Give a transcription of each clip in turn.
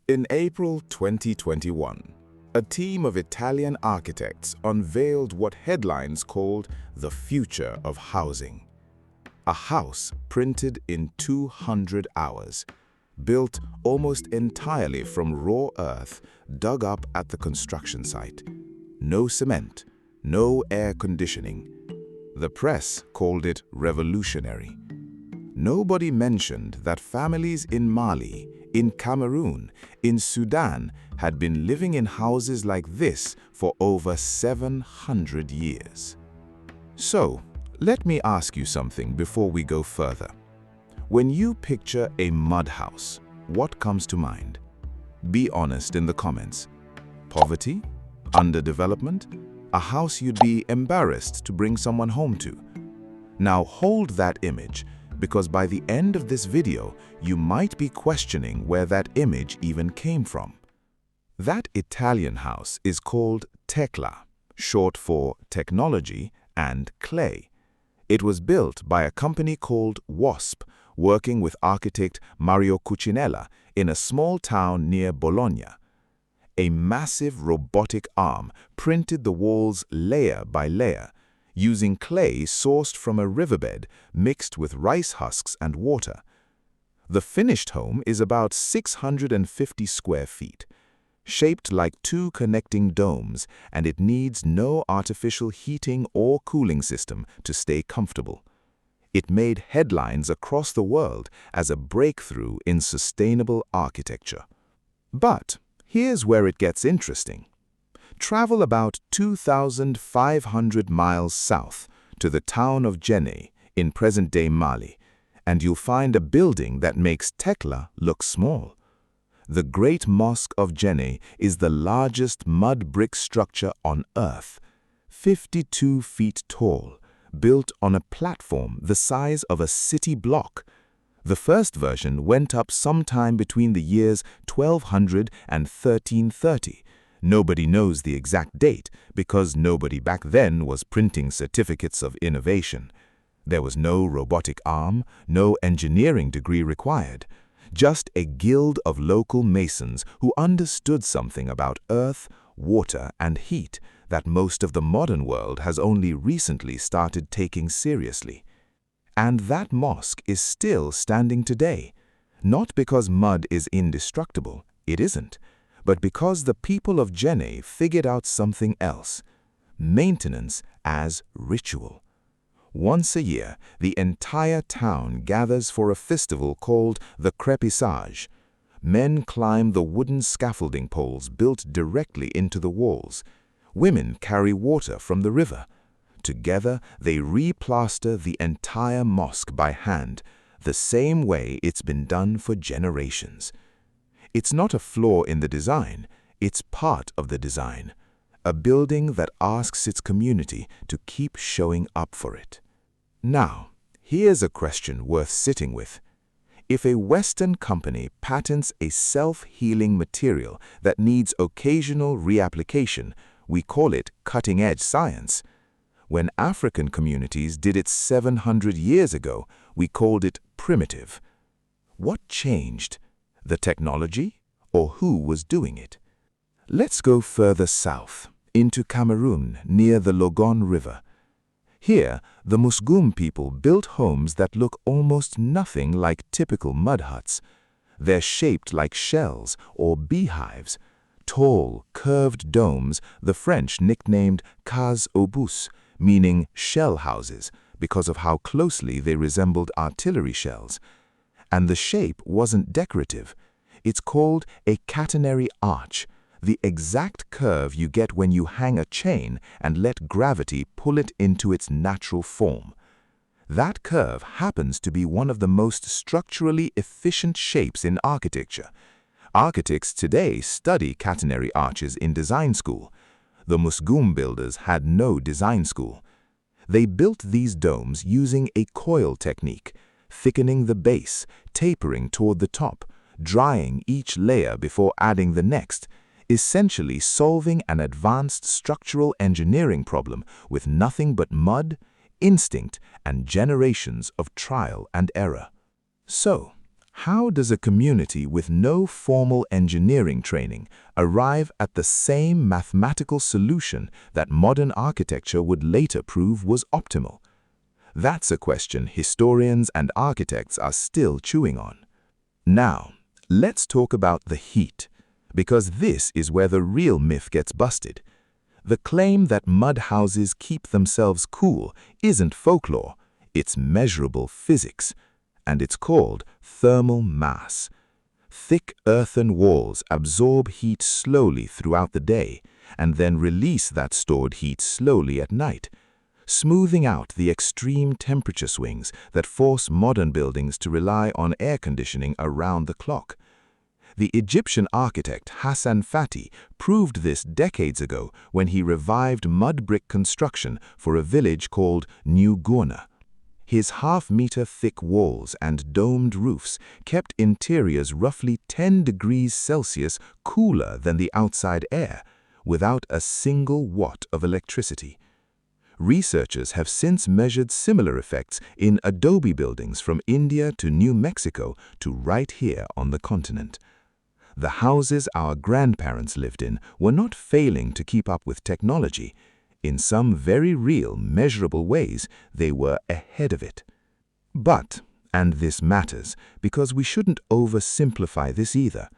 In April 2021, a team of Italian architects unveiled what headlines called the future of housing. A house printed in 200 hours, built almost entirely from raw earth dug up at the construction site. No cement, no air conditioning. The press called it revolutionary. Nobody mentioned that families in Mali, in Cameroon, in Sudan had been living in houses like this for over 700 years. So, let me ask you something before we go further. When you picture a mud house, what comes to mind? Be honest in the comments. Poverty? Underdevelopment? A house you'd be embarrassed to bring someone home to? Now hold that image, because by the end of this video, you might be questioning where that image even came from. That Italian house is called TECLA, short for technology and clay. It was built by a company called WASP, working with architect Mario Cucinella in a small town near Bologna. A massive robotic arm printed the walls layer by layer, using clay sourced from a riverbed mixed with rice husks and water. The finished home is about 650 square feet, shaped like two connecting domes, and it needs no artificial heating or cooling system to stay comfortable. It made headlines across the world as a breakthrough in sustainable architecture. But here's where it gets interesting. Travel about 2,500 miles south to the town of Djenné in present-day Mali, and you'll find a building that makes TECLA look small. The Great Mosque of Djenné is the largest mud brick structure on Earth, 52 feet tall, built on a platform the size of a city block. The first version went up sometime between the years 1200 and 1330. Nobody knows the exact date because nobody back then was printing certificates of innovation. There was no robotic arm, no engineering degree required, just a guild of local masons who understood something about earth, water, and heat that most of the modern world has only recently started taking seriously. And that mosque is still standing today, not because mud is indestructible, it isn't, but because the people of Djenné figured out something else: maintenance as ritual. Once a year, the entire town gathers for a festival called the Crépissage. Men climb the wooden scaffolding poles built directly into the walls. Women carry water from the river. Together, they replaster the entire mosque by hand, the same way it's been done for generations. It's not a flaw in the design, it's part of the design. A building that asks its community to keep showing up for it. Now, here's a question worth sitting with. If a Western company patents a self-healing material that needs occasional reapplication, we call it cutting-edge science. When African communities did it 700 years ago, we called it primitive. What changed? The technology, or who was doing it? Let's go further south, into Cameroon, near the Logon River. Here, the Musgum people built homes that look almost nothing like typical mud huts. They're shaped like shells or beehives, tall, curved domes the French nicknamed cases au bus, meaning shell houses, because of how closely they resembled artillery shells. And the shape wasn't decorative. It's called a catenary-arch, the exact curve you get when you hang a chain and let gravity pull it into its natural form. That curve happens to be one of the most structurally efficient shapes in architecture. Architects today study catenary arches in design school. The Musgum builders had no design school. They built these domes using a coil technique, thickening the base, tapering toward the top, drying each layer before adding the next, essentially solving an advanced structural engineering problem with nothing but mud, instinct, and generations of trial and error. So, How does a community with no formal engineering training arrive at the same mathematical solution that modern architecture would later prove was optimal? That's a question historians and architects are still chewing on. Now, let's talk about the heat, because this is where the real myth gets busted. The claim that mud houses keep themselves cool isn't folklore, it's measurable physics, and it's called thermal mass. Thick earthen walls absorb heat slowly throughout the day and then release that stored heat slowly at night, smoothing out the extreme temperature swings that force modern buildings to rely on air conditioning around the clock. The Egyptian architect Hassan Fatih proved this decades ago when he revived mud brick construction for a village called New Gourna. His half-meter thick walls and domed roofs kept interiors roughly 10 degrees Celsius cooler than the outside air, without a single watt of electricity. Researchers have since measured similar effects in adobe buildings from India to New Mexico to right here on the continent. The houses our grandparents lived in were not failing to keep up with technology. In some very real, measurable ways, they were ahead of it. But, and this matters because we shouldn't oversimplify this either,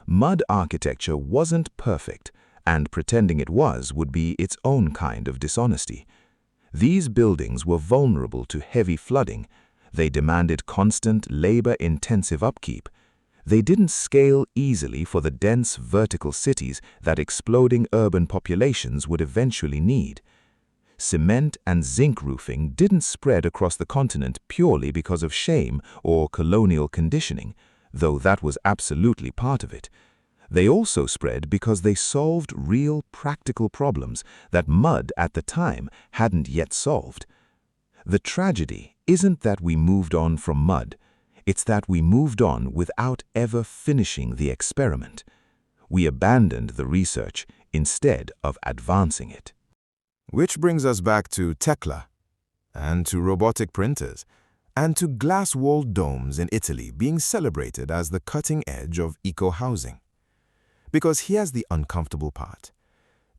mud architecture wasn't perfect, and pretending it was would be its own kind of dishonesty. These buildings were vulnerable to heavy flooding. They demanded constant, labor-intensive upkeep. They didn't scale easily for the dense vertical cities that exploding urban populations would eventually need. Cement and zinc roofing didn't spread across the continent purely because of shame or colonial conditioning, though that was absolutely part of it. They also spread because they solved real practical problems that mud at the time hadn't yet solved. The tragedy isn't that we moved on from mud. It's that we moved on without ever finishing the experiment. We abandoned the research instead of advancing it. Which brings us back to TECLA, and to robotic printers, and to glass-walled domes in Italy being celebrated as the cutting edge of eco-housing. Because here's the uncomfortable part.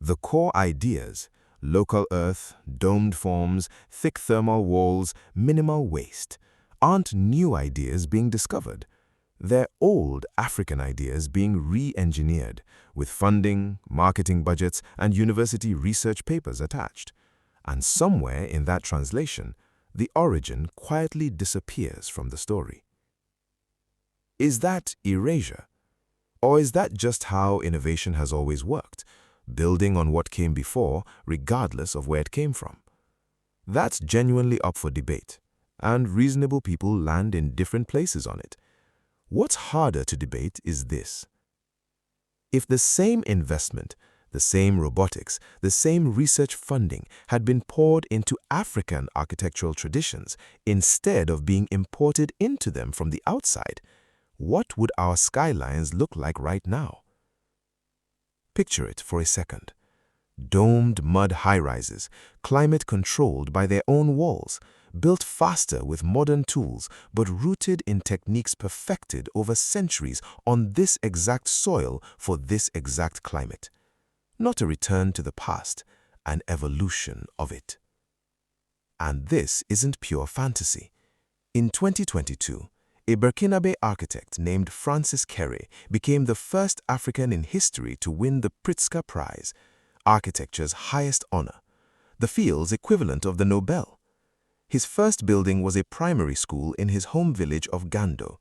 The core ideas, local earth, domed forms, thick thermal walls, minimal waste, aren't new ideas being discovered. They're old African ideas being re-engineered, with funding, marketing budgets, and university research papers attached. And somewhere in that translation, the origin quietly disappears from the story. Is that erasure? Or is that just how innovation has always worked, building on what came before, regardless of where it came from? That's genuinely up for debate, and reasonable people land in different places on it. What's harder to debate is this. If the same investment, the same robotics, the same research funding had been poured into African architectural traditions instead of being imported into them from the outside, what would our skylines look like right now? Picture it for a second. Domed mud high-rises, climate-controlled by their own walls, built faster with modern tools, but rooted in techniques perfected over centuries on this exact soil for this exact climate. Not a return to the past, an evolution of it. And this isn't pure fantasy. In 2022, a Burkinabe architect named Francis Kéré became the first African in history to win the Pritzker Prize, architecture's highest honor, the field's equivalent of the Nobel. His first building was a primary school in his home village of Gando,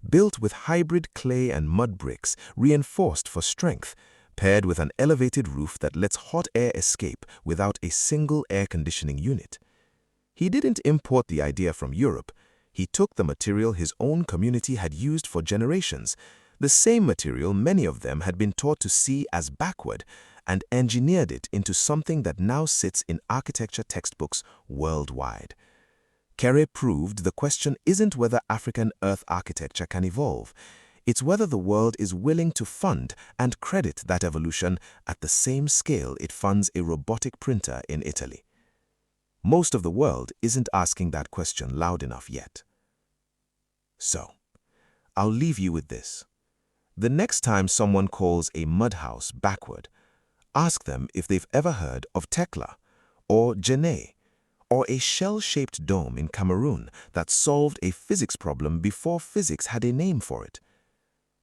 built with hybrid clay and mud bricks reinforced for strength, paired with an elevated roof that lets hot air escape without a single air conditioning unit. He didn't import the idea from Europe. He took the material his own community had used for generations, the same material many of them had been taught to see as backward, and engineered it into something that now sits in architecture textbooks worldwide. Kéré proved the question isn't whether African earth architecture can evolve. It's whether the world is willing to fund and credit that evolution at the same scale it funds a robotic printer in Italy. Most of the world isn't asking that question loud enough yet. So, I'll leave you with this. The next time someone calls a mud house backward, ask them if they've ever heard of TECLA, or Djenné, or a shell-shaped dome in Cameroon that solved a physics problem before physics had a name for it.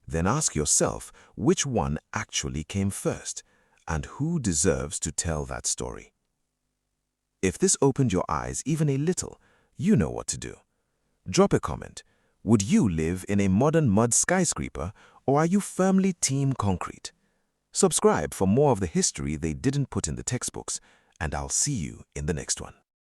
Then ask yourself which one actually came first, and who deserves to tell that story. If this opened your eyes even a little, you know what to do. Drop a comment. Would you live in a modern mud skyscraper, or are you firmly team concrete? Subscribe for more of the history they didn't put in the textbooks, and I'll see you in the next one.